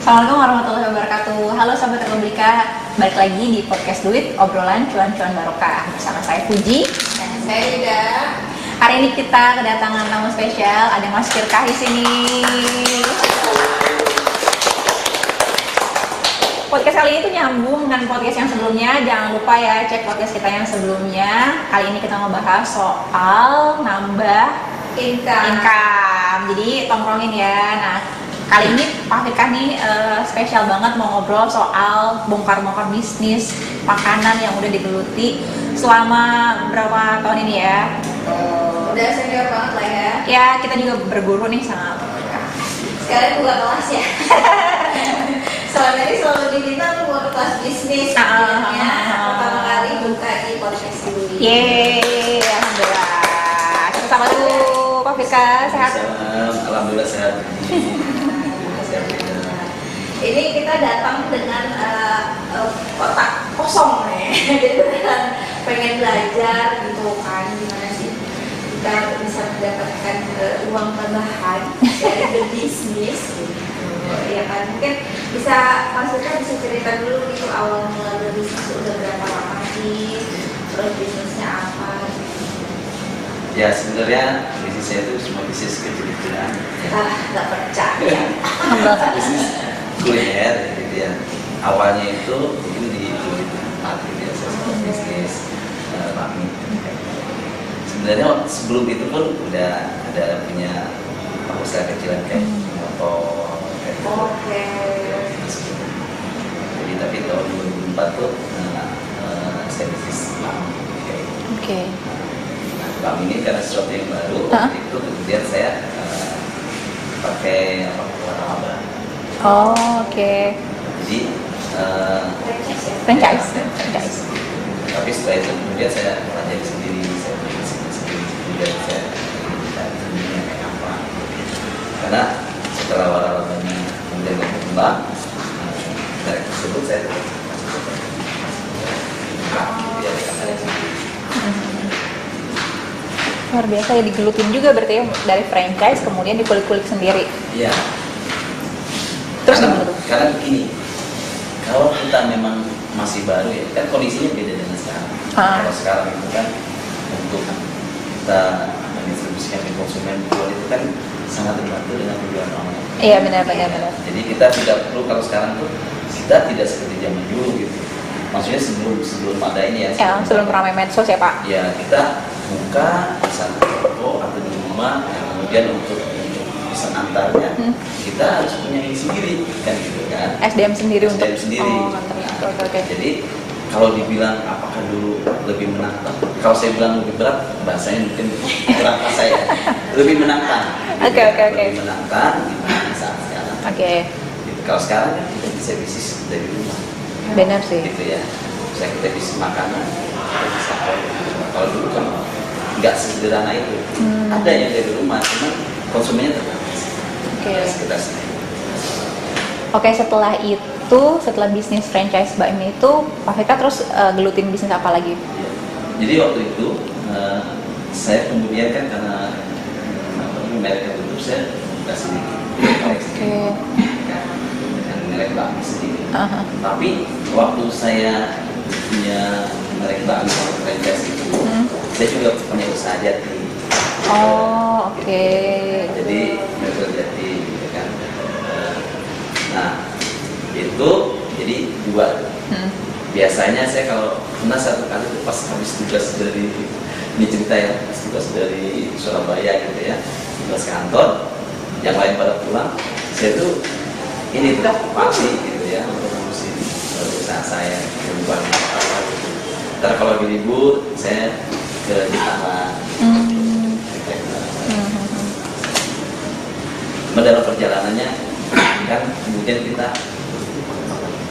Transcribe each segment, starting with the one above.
Assalamualaikum warahmatullahi wabarakatuh. Halo Sobat Republika, balik lagi di podcast Duit, obrolan cuan-cuan barokah bersama saya Puji dan saya juga. Hari ini kita kedatangan tamu spesial, ada Mas Firkah di sini. Podcast kali ini tuh nyambung dengan podcast yang sebelumnya. Jangan lupa ya cek podcast kita yang sebelumnya. Kali ini kita ngebahas soal nambah income. Jadi tongkrongin ya. Nah, kali ini Pak Firkah nih spesial banget mau ngobrol soal bongkar-bongkar bisnis makanan yang udah digeluti selama berapa tahun ini ya. Udah senior banget lah ya. Ya, kita juga berguru nih sama Pak Firkah. Sekarang buka kelas ya. Selama ini selalu diminta untuk buka kelas bisnis. Pertama kali buka di podcast ini. Yeay, alhamdulillah. Kita sama dulu Pak Firkah, sehat? Alhamdulillah sehat. Ini kita datang dengan kotak kosong nih. Jadi beneran pengen belajar gitu kan, gimana sih kita bisa mendapatkan uang tambahan dari berbisnis gitu. Ya kan, mungkin bisa maksudnya bisa cerita dulu gitu awal mula berbisnis udah berapa lama sih, terus bisnisnya apa gitu. Ya sebenarnya bisnis saya itu semua bisnis kecil-kecilan. Nggak percaya. Bisnis kuliner gitu ya. Awalnya itu mungkin di 2004 gitu ya, saya sempat bisnis bakmi. Sebenarnya sebelum itu pun udah ada punya usaha kecilan kayak motor. Oke. Jadi tapi tahun 2004 tuh saya bisnis bakmi. Oke. Bakmi ini karena sesuatu yang baru, itu kemudian saya pakai warna. Oh, oke. Jadi Franchise. Tapi setelah itu kemudian saya pelajari sendiri, saya bikin sendiri, kemudian saya sendirinya kayak apa. Karena setelah warna-warnanya kemudian berkembang, dari tersebut saya Luar biasa ya, digelutin juga berarti ya, dari franchise kemudian dikulik-kulik sendiri. Iya. Terus gimana tuh? Karena begini, kalau kita memang masih baru ya, kan kondisinya beda dengan sekarang. Kalau sekarang itu kan untuk kita mendistribusikan ke konsumen jual itu kan sangat terbantu dengan penjualan online. Iya benar. Jadi kita tidak perlu, kalau sekarang tuh kita tidak seperti zaman dulu gitu. Maksudnya sebelum ada ini ya. Sebelum ramai medsos ya Pak. Ya kita buka di satu toko atau di rumah, kemudian untuk pesan antarnya kita harus punya ini sendiri kan gitu kan. SDM sendiri untuk. Sendiri. Oke. Jadi kalau dibilang apakah dulu lebih menantang? Kalau saya bilang lebih berat, bahasanya mungkin kurang pas saya. Lebih menantang. Oke. Lebih menantang dibanding saat sekarang. Oke. Gitu. Kalau sekarang kan kita bisa bisnis dari rumah. Benar sih. Gitu ya. Bisa kita bisnis makanan, kita bisa kalau dulu kan nggak sesederhana itu. Ada yang dari rumah, cuman konsumennya terbatas. Oke. Sekitar sini. Oke, setelah bisnis franchise bakmi itu, Pak Firkah terus gelutin bisnis apa lagi? Jadi waktu itu saya kemudian kan karena mereknya tutup, saya buka sendiri. Oke. Dengan merek bakmi sendiri. Tapi waktu saya punya merek bakmi franchise itu, saya juga punya usaha jati. Oh, oke. Jadi merek jati gitu kan. Nah itu jadi dua. Biasanya saya kalau pernah satu kali tuh pas habis tugas dari, ini cerita ya, habis tugas dari Surabaya gitu ya, tugas kantor, yang lain pada pulang, saya tuh ini tuh pasti gitu ya untuk ngurusin usaha saya, bukan apa gitu. Ntar kalau di libur saya ke Jepang. Dalam perjalanannya kan kemudian kita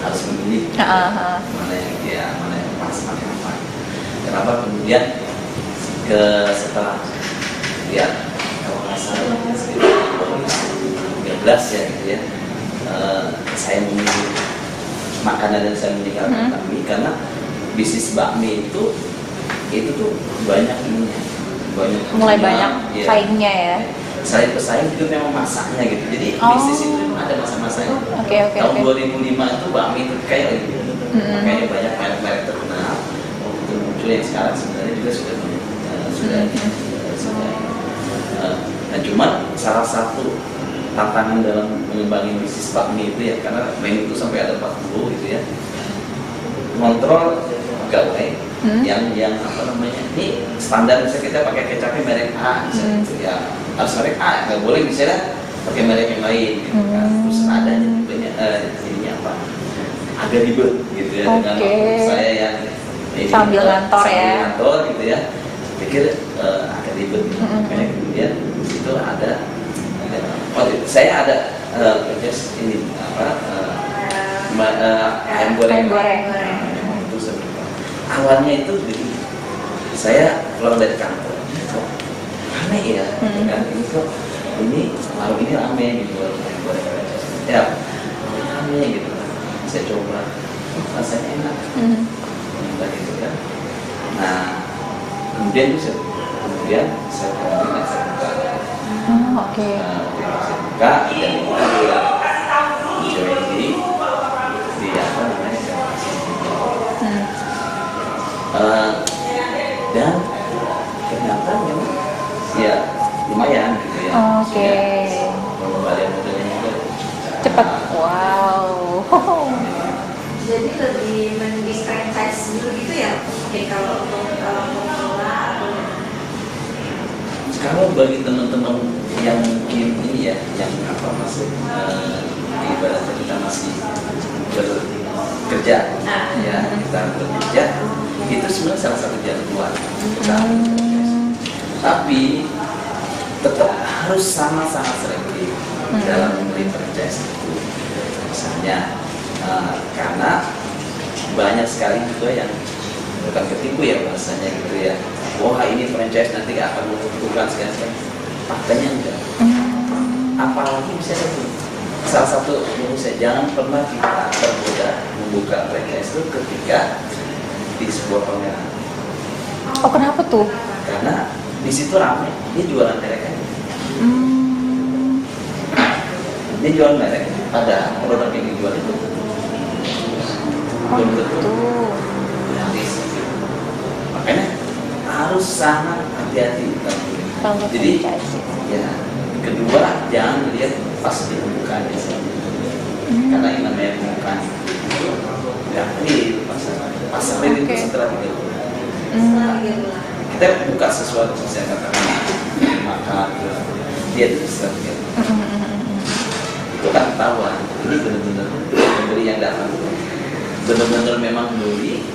harus memilih mana yang pas, mana yang apa. Kenapa kemudian setelah lihat kalau nggak salah sekitar 2013 ya gitu ya, saya memilih makanan dan saya meninggalkan bakmi karena bisnis bakmi itu tuh banyak ininya, mulai banyak saingnya ya. saling bersaing itu memang masanya gitu. Jadi bisnis itu memang ada masa-masanya. Tahun 2005 itu bakmi itu kayak gitu. Makanya banyak merek-merek terkenal itu muncul yang sekarang sebenarnya juga sudah nah cuman salah satu tantangan dalam mengembangin bisnis bakmi itu ya, karena menu itu sampai ada 40 gitu ya, kontrol pegawai yang apa namanya, ini standar misalnya kita pakai kecapnya merek A misalnya gitu ya, harus merek A, nggak boleh misalnya pakai merek yang lain gitu kan. Terus adanya jadinya apa, agak ribet gitu ya dengan saya yang sambil ngantor gitu ya, pikir agak ribet gitu. Makanya kemudian itu ada saya ada just ini apa ayam goreng. Itu awalnya itu jadi saya pulang dari kantor, kok aneh ya, kan ini kok ini warung ini rame gitu, ayam goreng ya rame gitu. Saya coba, rasanya enak, gitu kan. Nah kemudian saya buka. Saya buka dan itu juga join di apa namanya dan ternyata memang ya lumayan gitu ya. Pengembalian modalnya juga cepat. Wow. Jadi lebih mending franchise dulu gitu ya. Oke, kalau untuk pemula atau kalau bagi teman-teman yang mungkin ini ya, yang apa masih ibaratnya kita masih bekerja, ya kita bekerja, itu sebenarnya salah satu jalan keluar. Tapi tetap harus sama-sama selektif dalam membeli franchise itu. Misalnya karena banyak sekali juga yang bukan ketipu ya bahasanya gitu ya. Wah ini franchise nanti akan menguntungkan sekian-sekian. Faktanya enggak. Apalagi bisa itu. Salah satu menurut saya, jangan pernah kita tergoda membuka franchise itu ketika di sebuah pameran. Oh kenapa tuh? Karena di situ ramai, dia jualan merek. Dia jual merek, pada produk yang dijual itu belum tentu. Makanya harus sangat hati-hati. Jadi ya kedua jangan lihat pas di pembukaannya karena yang namanya pembukaan ya ini pasar itu setelah 3 bulan kita buka sesuatu saya katakan maka dia itu setelah 3 bulan itu kan ketahuan ini benar-benar pembeli yang datang benar-benar memang beli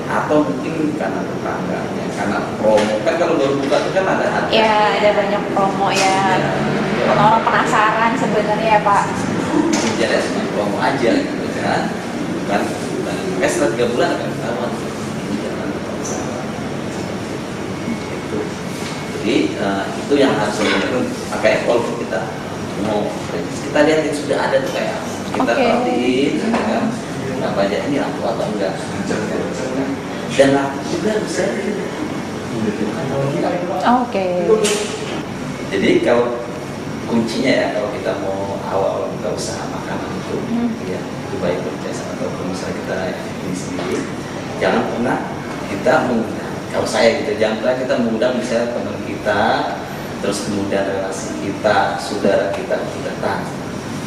atau mungkin karena tetangganya, karena promo kan kalau baru buka itu kan ada harga. Ya ada banyak promo ya. Orang penasaran sebenarnya ya Pak. Jadi cuma promo aja gitu kan, bukan setelah 3 bulan akan ketahuan. Itu. Jadi itu yang harus dilakukan. Makanya kalau kita mau kita lihat yang sudah ada tuh kayak kita perhatiin, kan? Apa aja ini laku atau enggak dan laku juga bisa jadi kalau kuncinya ya kalau kita mau awal buka usaha makanan itu ya itu baik franchise ataupun misalnya kita ini sendiri jangan pernah kita mengundang kalau saya gitu jangan pernah kita mengundang misalnya teman kita terus kemudian relasi kita saudara kita untuk datang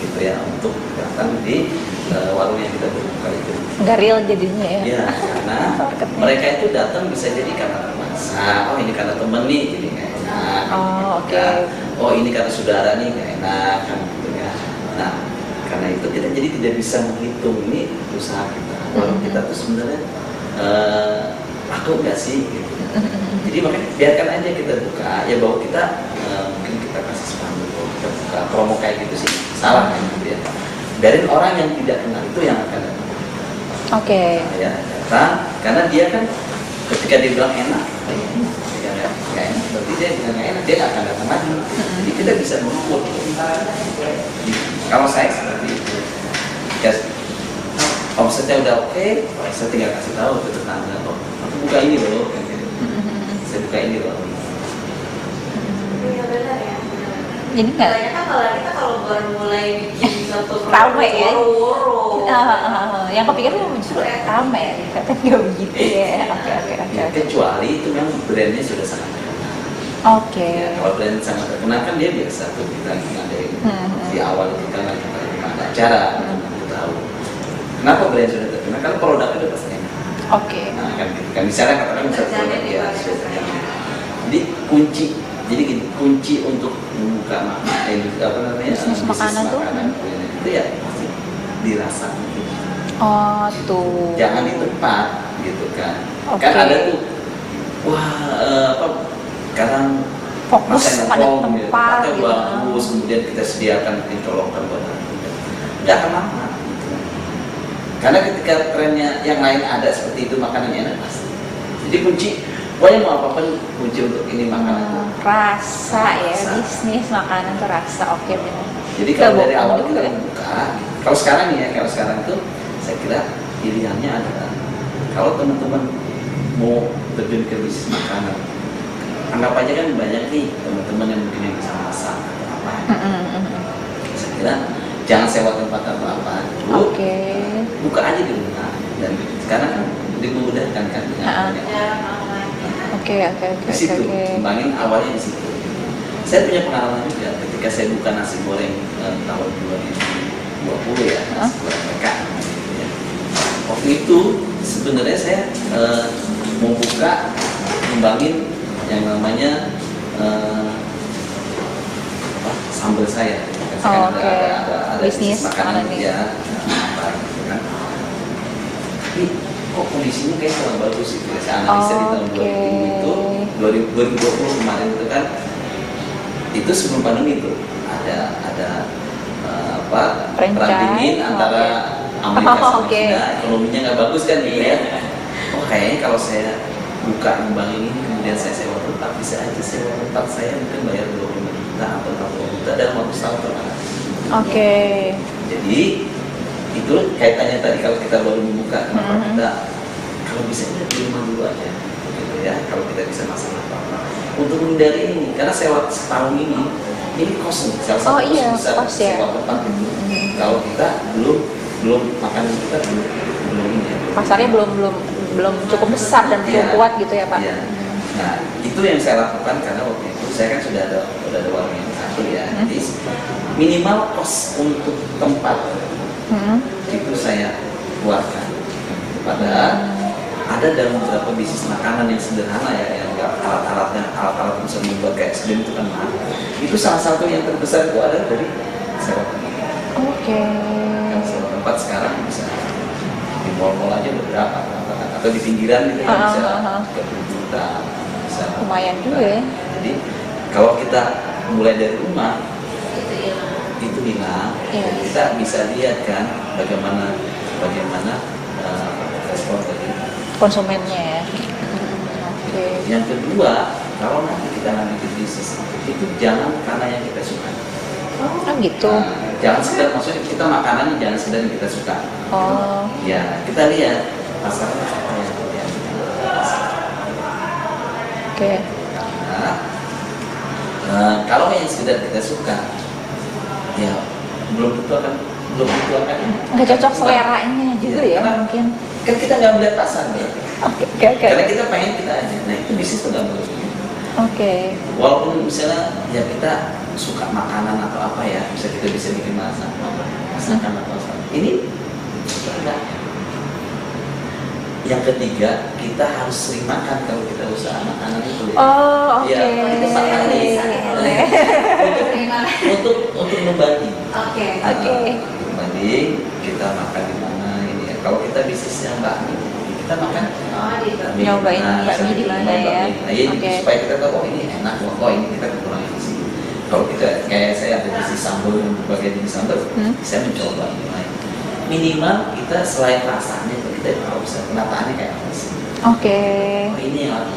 gitu ya untuk datang di warung yang kita buka itu nggak real jadinya ya? Ya karena mereka itu datang bisa jadi karena terpaksa. Oh ini karena temen nih jadi nggak enak. Oh ini karena saudara nih nggak enak kan gitu ya. Nah karena itu kita jadi tidak bisa menghitung ini usaha kita. Warung kita tuh sebenarnya laku nggak sih? Gitu. Jadi makanya biarkan aja kita buka. Ya bahwa kita mungkin kita kasih spanduk kita buka promo kayak gitu sih salah kan gitu ya. Dari orang yang tidak kenal itu yang akan datang. Ya, datang karena dia kan ketika dia bilang enak, ya nggak enak. Berarti dia bilang nggak enak, dia nggak akan datang lagi. Jadi kita bisa mengukur. Kalau saya seperti itu, omsetnya udah oke, saya tinggal kasih tahu ke tetangga, oh, aku buka ini loh, saya buka ini loh. Iya benar ya. Jadi nggak Banyak kan kalau kita kalau baru mulai bikin satu Rame ya? woro-woro. yang kepikir justru rame ya, ternyata nggak begitu ya. Oke. Kecuali itu memang brandnya sudah sangat terkenal. Oke. Ya, kalau brand sangat terkenal kan dia biasa tuh kita ngadain di awal itu kan lagi ada acara, kita tahu. Kenapa brand sudah terkenal? Karena produknya udah pasti enak. Oke. Nah, kan misalnya katakan misalnya Terjamin di ya, balik sudah usahanya. terkenal. Jadi jadi gini, kunci untuk membuka Bisnis makanan tuh? itu ya pasti dirasa gitu. Oh tuh. Jangan di tempat gitu kan. Oke. Kan ada tuh kadang Fokus masakan pada home, tempat atau gitu. bagus, kemudian kita sediakan dicolokkan buat nggak akan lama gitu. Karena ketika trennya yang lain ada seperti itu, makanan enak pasti. Jadi pokoknya mau apapun kunci untuk ini makanan. Rasa ya, Rasa. bisnis makanan tuh rasa. Oke benar. Jadi kalau dari Nggak awal bohong kita juga. membuka, kalau sekarang tuh saya kira pilihannya adalah kalau teman-teman mau terjun ke bisnis makanan, anggap aja kan banyak nih teman-teman yang mungkin yang bisa masak atau apa. Saya kira jangan sewa tempat atau apa, dulu Oke. buka aja di rumah dan sekarang kan dimudahkan kan dengan Ya, aman. Oke. di situ, kembangin awalnya di situ. Saya punya pengalaman juga ketika saya buka nasi goreng tahun 2020 ya, nasi goreng mereka. Ya. Waktu itu sebenarnya saya mau buka kembangin yang namanya sambal saya. Kan Oke. ada Bisnis makanan makanan nih. ya, apa gitu kan. Tapi kok kondisinya kayak kurang bagus gitu ya. Saya analisa di tahun 2000 itu 2020 kemarin itu kan itu sebelum pandemi itu ada perang dingin antara Amerika sama China, ekonominya nggak bagus kan gitu ya. Oh kayaknya kalau saya buka ngembangin ini kemudian saya sewa tempat, bisa aja sewa tempat saya mungkin bayar 25 juta atau 40 juta dalam waktu setahun terlalu. Oke. Jadi itu kaitannya tadi kalau kita baru membuka, kenapa kita kalau bisa kita di rumah dulu aja gitu ya, kalau kita bisa masak apa untuk menghindari ini, karena sewa setahun ini kos nih, salah satu iya, besar kos ya. sewa tempat itu. Kalau kita belum makanan kita belum ini ya, Pasarnya belum cukup besar dan belum kuat gitu ya Pak. Iya. Nah itu yang saya lakukan karena waktu itu saya kan sudah ada warung yang satu ya, jadi minimal kos untuk tempat itu saya keluarkan. Padahal ada dalam beberapa bisnis makanan yang sederhana ya, yang alat-alat bisa membuat kayak es krim itu kan mahal. Itu salah satu yang terbesar itu ada dari sewa tempat. Oke. Kan sewa tempat sekarang bisa di mall-mall aja beberapa, atau di pinggiran gitu kan bisa 30 juta, bisa Lumayan juga ya. Jadi kalau kita mulai dari rumah Itu itu hilang. hilang, Iya. kita bisa lihat kan bagaimana respon dari Konsumennya ya. Oke. yang kedua, kalau nanti kita bikin bisnis itu jangan karena yang kita suka. Oh gitu. Nah, jangan sekedar, maksudnya kita makanannya jangan sekedar yang kita suka. Oh. Ya kita lihat pasarnya apa yang kita Oke. Nah, kalau yang sekedar kita suka, ya belum tentu akan Nggak cocok seleranya juga ya karena mungkin. kan kita nggak melihat pasar ya. Oke. Karena kita pengen kita aja. Nah itu bisnis tuh nggak bagus. Oke. Walaupun misalnya ya kita suka makanan atau apa ya, bisa bikin masakan atau apa. Ini enggak. Yang ketiga, kita harus sering makan kalau kita usaha makanan itu. Ya. Oh oke. Ya, itu sangat untuk membanding. Oke. Oke. Membanding kita makan di mana ini ya. Kalau kita bisnisnya bakmi, kita makan Oh, di Nyobain bakmi di mana ya. Nah, ya, Oke. supaya kita tahu oh ini enak, oh ini kita kekurangan di sini. Kalau kita kayak saya ada bisnis sambal, berbagai jenis sambal, saya mencoba ini lain. Minimal kita selain rasanya itu kita tahu bisa penataannya kayak apa sih. Oke. Oh ini yang harus.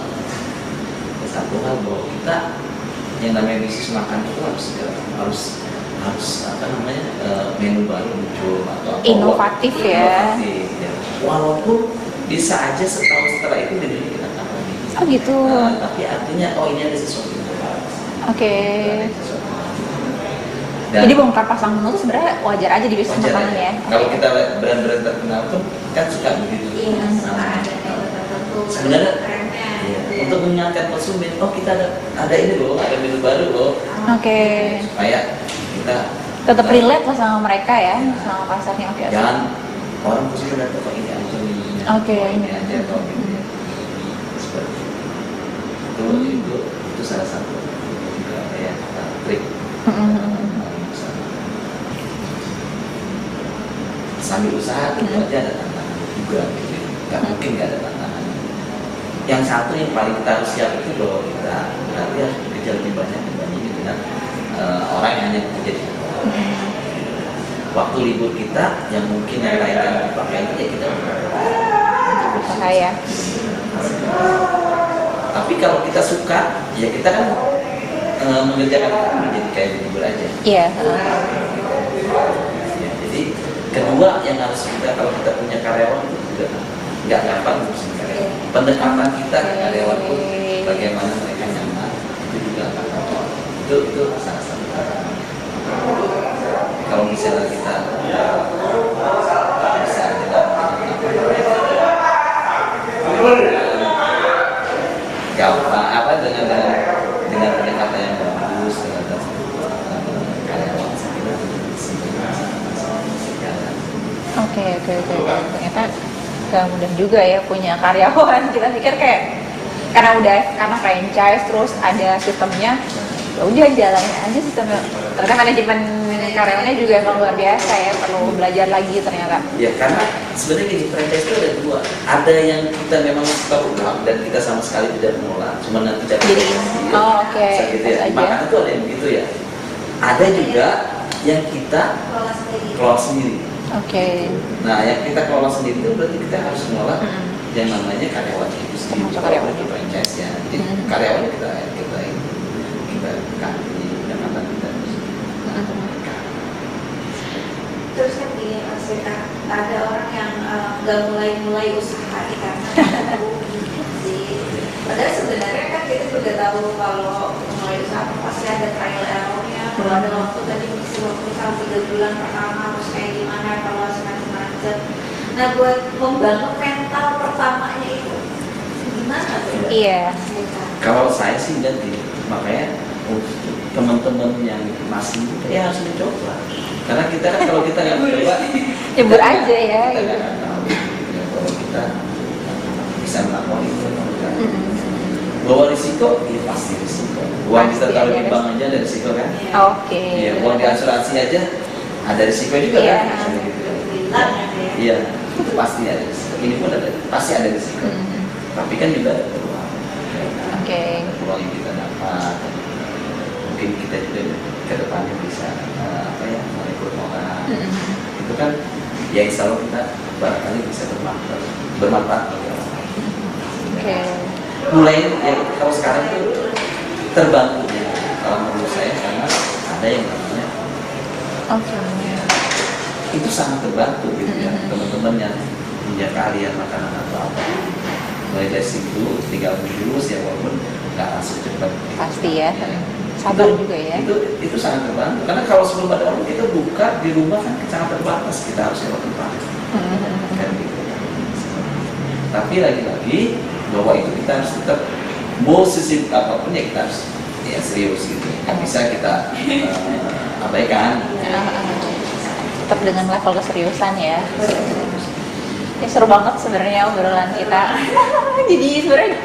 Satu hal bahwa kita yang namanya bisnis makan itu harus apa namanya menu baru muncul atau apa, Inovatif ya. inovatif, ya. Walaupun bisa aja setahun setelah itu menunya kita tambah lagi. Oh gitu. Tapi artinya oh ini ada sesuatu yang baru. Oke. Dan Jadi bongkar pasang menu itu sebenarnya wajar aja di bisnis wajar makanan ya. Kalau kita lihat brand-brand terkenal pun kan suka begitu. Iya, Nah, ada kayak tertentu. sebenarnya trennya. iya, untuk mengingatkan konsumen, oh kita ada ini loh, ada menu baru loh, Oke. supaya kita Tetap relate lah sama mereka ya, sama pasarnya. Oke. jangan orang konsumen datang kok ini aja nih, Oke. ini aja kok ini seperti itu salah satu juga ya trik. Sambil usaha tentu aja ada tantangan juga, gitu. Nggak mungkin nggak ada tantangan. Yang satu yang paling kita harus siap itu bahwa kita berarti harus bekerja lebih banyak dibandingin dengan orang yang hanya bekerja di kantor. Waktu libur kita yang mungkin yang lain kan dipakai ya kita Bahaya. Tapi kalau kita suka, ya kita kan mengerjakan itu menjadi kayak libur aja. Iya. Ya, jadi kedua yang harus kita kalau kita punya karyawan itu juga nggak gampang ngurusin karyawan. Pendekatan kita ke karyawan pun bagaimana mereka nyaman itu juga nggak gampang. Itu salah satu tantangan. Kalau misalnya kita bisa gampang apa dengan pendekatan yang bagus dengan karyawan saya kira Oke. Ternyata gak mudah juga ya punya karyawan. Kita pikir kayak karena franchise terus ada sistemnya, ya udah jalanin aja sistemnya. Ternyata manajemen karyawannya juga emang luar biasa ya, perlu belajar lagi ternyata. Ya karena sebenarnya gini, franchise itu ada dua. Ada yang kita memang suka ulang dan kita sama sekali tidak menolak, cuma nanti tidak Jadi, oke. gitu ya. Aja. Makanan itu ada yang begitu ya. Ada juga yang kita Kelola sendiri. kelola sendiri. Oke. Nah, yang kita kelola sendiri itu berarti kita harus menolak yang namanya karyawan itu sendiri. Termasuk karyawan. Itu franchise ya. Jadi karyawannya kita ganti pendapatan kita. Terus kan gini Mas Vita, ada orang yang nggak mulai usaha karena sih. Padahal sebenarnya kan kita juga tahu kalau mulai usaha pasti ada trial errornya. Kalau ada waktu tadi mesti waktu misal 3 bulan pertama harus kayak gimana, evaluasi macam-macam. Nah buat membangun mental pertamanya itu gimana tuh? Iya. Mas Vita? Kalau saya sih lihat gini, makanya teman-teman yang masih muda ya harus mencoba. Karena kita kan kalau kita nggak mencoba, Nyebur aja ya. kita Gitu. nggak akan tahu ya, kalau kita bisa melakukan itu. Bawa risiko, ya pasti risiko. Uang kita Pasti taruh ada di bank aja ada risiko kan? Oke. Iya, uang di asuransi aja ada risiko juga Iya. kan? Misalnya gitu. Bilang ya. Iya, itu pasti ada risiko. Ini pun pasti ada risiko. Tapi kan juga ada peluang. Oke. Peluang yang kita dapat. Mungkin kita juga ke depannya bisa merekrut orang. Itu kan ya insya Allah kita barangkali bisa bermanfaat bagi orang lain. Oke. Mulai ya kalau sekarang itu terbantu ya kalau menurut saya karena ada yang namanya Oke. itu sangat terbantu gitu ya teman-teman yang punya keahlian makanan atau apa. Mulai dari situ tinggal menjurus ya walaupun nggak langsung cepat. Pasti ya. Sabar juga ya. Itu sangat terbantu karena kalau sebelum ada orang kita buka di rumah kan sangat terbatas, kita harus lewat tempat kan gitu. Tapi lagi-lagi bahwa itu kita harus tetap mau sesibuk apapun ya kita harus ya serius gitu, nggak bisa kita abaikan. Tetap dengan level keseriusan ya. Ya seru banget sebenarnya obrolan kita. Jadi sebenarnya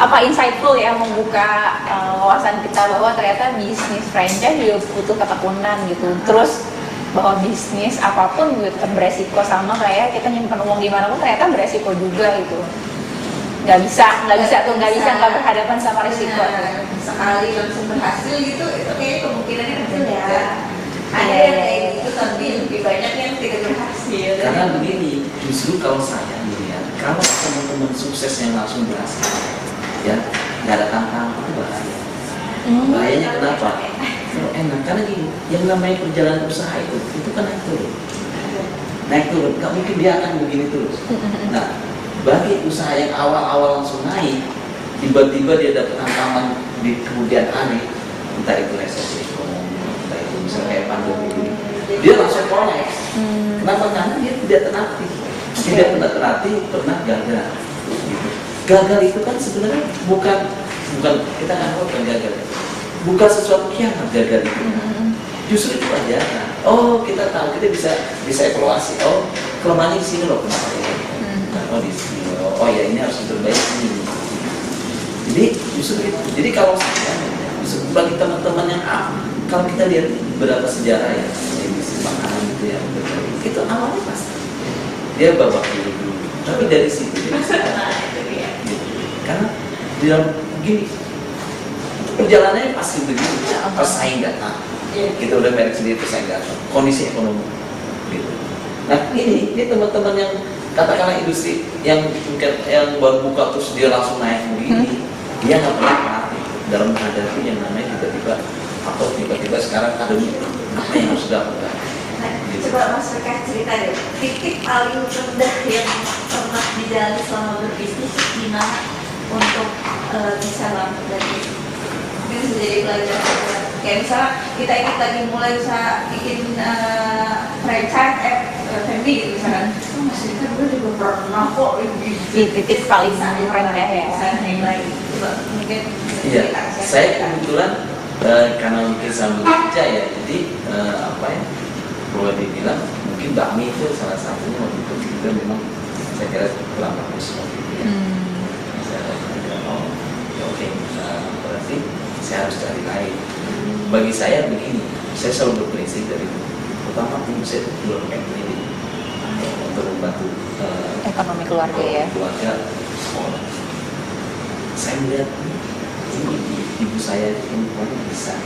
apa insightful ya, membuka wawasan kita bahwa ternyata bisnis franchise juga butuh ketekunan gitu. Terus bahwa bisnis apapun gitu beresiko, sama kayak kita nyimpan uang di mana pun ternyata beresiko juga gitu. Nggak bisa nggak berhadapan sama risiko. Sekali langsung berhasil gitu, itu kayak kemungkinannya kecil ya. Ada Iya, yang iya, kayak iya. gitu tapi lebih banyak yang tidak berhasil. Karena begini, justru kalau saya melihat kalau teman-teman sukses yang langsung berhasil ya nggak ada tantangan itu bahaya. Bahayanya kenapa? Enak karena gini, yang namanya perjalanan usaha itu kan naik turun, nggak mungkin dia akan begini terus. Nah, bagi usaha yang awal-awal langsung naik, tiba-tiba dia dapat tantangan di kemudian hari, entah itu resesi ekonomi, entah itu misalnya kayak pandemi ini, dia langsung kolaps. Kenapa? Karena dia tidak terlatih, tidak pernah terlatih, pernah gagal. Gitu. Gagal itu kan sebenarnya bukan kita nggak bukan gagal, bukan sesuatu yang gagal itu. Justru itu pelajaran. Oh, kita tahu, kita bisa evaluasi. Oh, kelemahannya di sini loh, kenapa ya? Oh, di sini. Oh ya, ini harus diperbaiki. Jadi justru itu. Jadi kalau saya bagi teman-teman yang kalau kita lihat beberapa sejarah ya, industri makanan gitu ya, itu awalnya pasti dia babak dulu. Tapi dari situ dia bisa gitu. Karena di dalam begini perjalanannya pasti begitu. Persaing datang. Kita udah merek sendiri persaing datang. Kondisi ekonomi gitu. Nah ini teman-teman yang katakanlah industri yang baru buka terus dia langsung naik begini, dia nggak pernah melatih dalam menghadapi yang namanya tiba-tiba sekarang akademi apa yang harus dilakukan. Gitu. Coba Mas Rekan cerita deh, titik paling rendah yang pernah dijalani selama berbisnis gimana untuk bisa bangkit dari itu? Mungkin bisa jadi pelajaran juga. Kayak misalnya kita ingin lagi mulai bisa bikin franchise F&B gitu misalkan. Oh Mas Rekan gue juga pernah kok Di titik paling rendah ya. Bisa naik lagi. Coba mungkin Iya, saya kebetulan karena mungkin sambil kerja ya, jadi apa ya, boleh dibilang mungkin bakmi itu salah satunya waktu itu kita memang saya kira kurang bagus waktu itu ya. Saya bilang, oh ya oke, berarti saya harus cari lain. Bagi saya begini, saya selalu berprinsip dari pertama tim saya itu jual ini untuk membantu Ekonomi keluarga ya. keluarga sekolah. Saya melihat ini ibu saya itu bisa.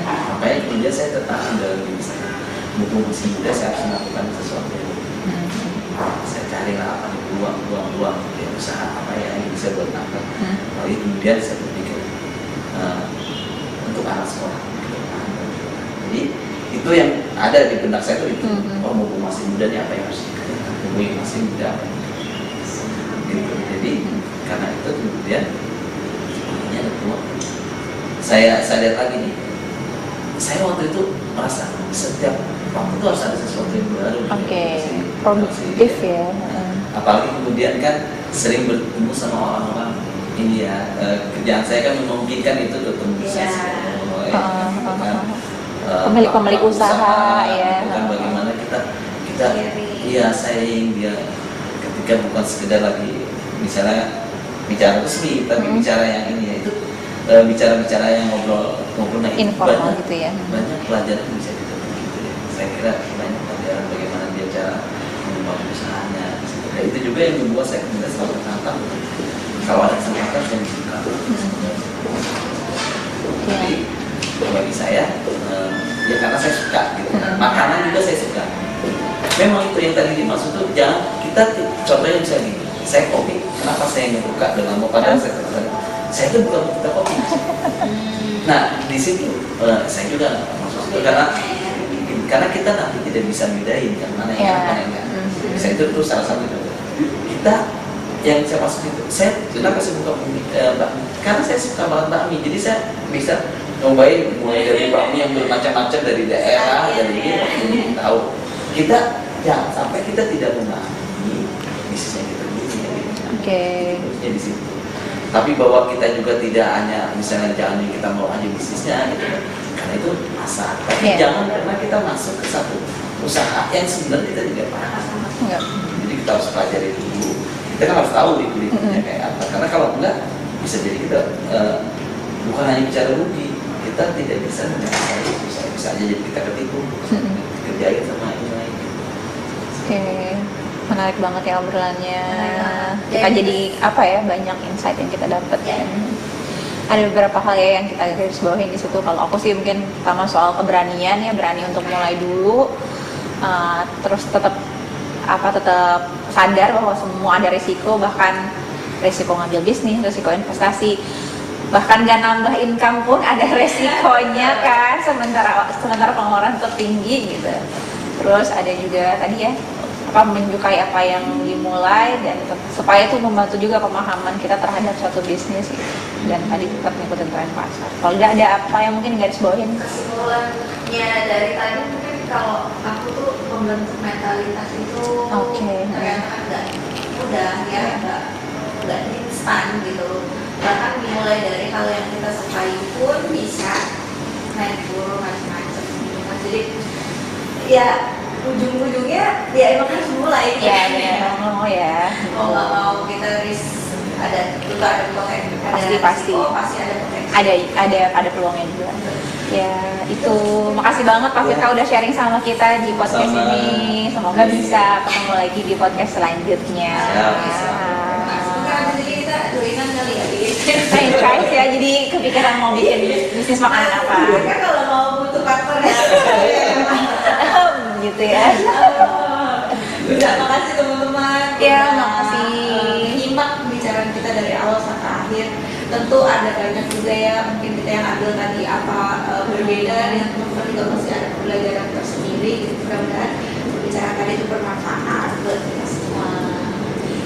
Makanya kemudian saya tertarik dalam diri saya. Mumpung masih muda saya harus melakukan sesuatu yang saya cari lah apa nih peluang ya, usaha apa ya yang bisa buat nambah. Lalu kemudian saya berpikir untuk anak sekolah. Jadi itu yang ada di benak saya itu. Oh mumpung masih muda nih apa yang harus dikerjakan? Mumpung masih muda apa yang gitu. Jadi karena itu kemudian saya lihat lagi nih, saya waktu itu merasa setiap waktu itu harus ada sesuatu yang baru. Produktif ya. Apalagi kemudian kan sering bertemu sama orang-orang ini ya, kerjaan saya kan memungkinkan itu ketemu pemilik usaha ya. Bukan bagaimana kita iya saing dia ketika bukan sekedar lagi misalnya bicara resmi, tapi bicara yang ini ya itu bicara-bicara yang ngobrol informal gitu ya. Banyak pelajaran yang bisa kita gitu ya. Saya kira banyak pelajaran bagaimana dia cara mengembangkan usahanya. Nah, itu juga yang membuat saya kemudian selalu tertantang kalau ada kesempatan yang dibuka. Jadi bagi saya ya karena saya suka gitu. Makanan juga saya suka. Memang itu yang tadi dimaksud tuh jangan kita contohnya misalnya gini. Saya kopi, kenapa saya nggak buka dengan mau padahal saya tertarik. Saya itu bukan kita kopi. Nah di situ saya juga maksud karena kita nanti tidak bisa bedain yang mana yang mana yang enggak. Saya itu salah satu juga. Kita yang saya maksud itu, saya kenapa saya buka bakmi? Karena saya suka banget bakmi, jadi saya bisa nyobain mulai dari bakmi yang bermacam-macam dari daerah, dari ini tahu. Kita jangan sampai kita tidak memahami bisnis yang kita di situ. Tapi bahwa kita juga tidak hanya misalnya jangan kita mau aja bisnisnya gitu, karena itu pasar. Tapi jangan karena kita masuk ke satu usaha yang sebenarnya kita tidak paham. Jadi kita harus pelajari dulu. Kita kan harus tahu di kulitnya kayak apa. Karena kalau enggak bisa jadi kita bukan hanya bicara rugi, kita tidak bisa menguasai bisa aja jadi kita ketipu, kerjain sama ini lain. Menarik banget ya obrolannya. Kita jadi apa ya, banyak insight yang kita dapat. Ada beberapa hal ya yang kita garis bawahin di situ. Kalau aku sih mungkin pertama soal keberanian ya, berani untuk mulai dulu. Terus tetap sadar bahwa semua ada risiko, bahkan risiko ngambil bisnis, risiko investasi, bahkan gak nambah income pun ada resikonya kan, sementara pengeluaran tetap tinggi gitu. Terus ada juga tadi ya, menyukai apa yang dimulai dan supaya itu membantu juga pemahaman kita terhadap suatu bisnis gitu. dan tadi tetap ngikutin tren pasar. Kalau nggak ada apa yang mungkin garis bawahin? Kesimpulannya dari tadi mungkin kalau aku tuh membentuk mentalitas itu ternyata kan nggak mudah ya, nggak instan gitu. Bahkan dimulai dari hal yang kita sukai pun bisa naik turun macam-macam gitu kan. Jadi ya ujung-ujungnya ya emang harus mulai Ya, mau ya. mau nggak mau kita ada potensi, Pasti. pasti ada potensi. Ada peluangnya juga. Ya, itu makasih banget Pak Firka udah sharing sama kita di podcast Sama. ini. Semoga bisa ketemu lagi di podcast selanjutnya. Jadi kita joinan kali ya gitu. Franchise ya, jadi kepikiran mau bikin bisnis makanan apa? Kan kalau mau butuh partner ya. Gitu ya. Bisa, makasih teman-teman. Ya, Udah makasih. Nyimak pembicaraan kita dari awal sampai akhir. Tentu ada banyak juga ya mungkin kita yang ambil tadi apa berbeda dengan teman-teman juga masih ada pembelajaran tersendiri. Mudah-mudahan pembicaraan tadi itu bermanfaat buat kita semua.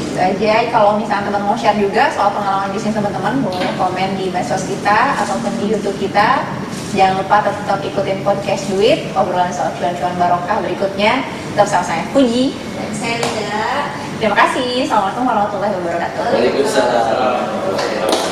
Itu aja. Kalau misalnya teman mau share juga soal pengalaman bisnis teman-teman, boleh komen di medsos kita ataupun di YouTube kita. Jangan lupa tetap ikutin podcast Duit, obrolan soal cuan-cuan barokah berikutnya. Tetap sama saya Puji Dan saya Lida. Terima kasih. Assalamualaikum warahmatullahi wabarakatuh. Waalaikumsalam.